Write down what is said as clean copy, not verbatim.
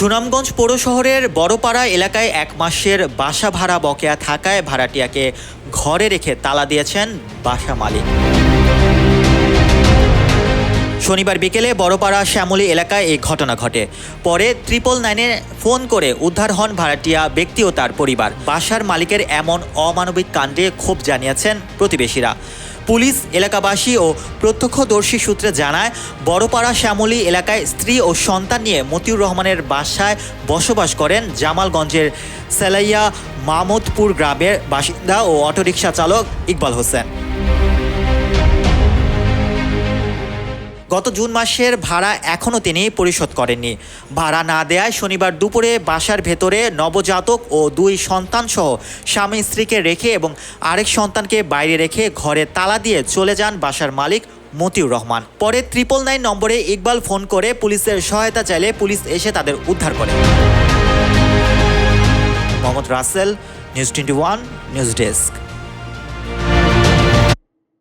সুনামগঞ্জ পৌর শহরের বড়পাড়া এলাকায় ১ মাসের বাসা ভাড়া বকেয়া থাকায় ভাড়াটিয়াকে ঘরে রেখে তালা দিয়েছেন বাসা মালিক। শনিবার বিকেলে বড়পাড়া শ্যামলী এলাকায় এই ঘটনা ঘটে। পরে 999-এ ফোন করে উদ্ধার হন ভাড়াটিয়া ব্যক্তি ও তার পরিবার। বাসার মালিকের এমন অমানবিক কাণ্ডে ক্ষোভ জানিয়েছেন প্রতিবেশীরা। পুলিশ, এলাকাবাসী ও প্রত্যক্ষদর্শী সূত্রে জানায়, বড়পাড়া শ্যামলী এলাকায় স্ত্রী ও সন্তান নিয়ে মতিউর রহমানের বাসায় বসবাস করেন জামালগঞ্জের সেলাইয়া মাহমুদপুর গ্রামের বাসিন্দা ও অটোরিকশা চালক ইকবাল হোসেন। গত জুন মাসের ভাড়া এখনও তিনি পরিশোধ করেননি। ভাড়া না দেয়ায় শনিবার দুপুরে বাসার ভেতরে নবজাতক ও 2 সন্তানসহ স্বামী স্ত্রীকে রেখে এবং আরেক সন্তানকে বাইরে রেখে ঘরে তালা দিয়ে চলে যান বাসার মালিক মতিউর রহমান। পরে 999 নম্বরে ইকবাল ফোন করে পুলিশের সহায়তা চাইলে পুলিশ এসে তাদের উদ্ধার করে। Mohammad Rasel, news 21 news desk.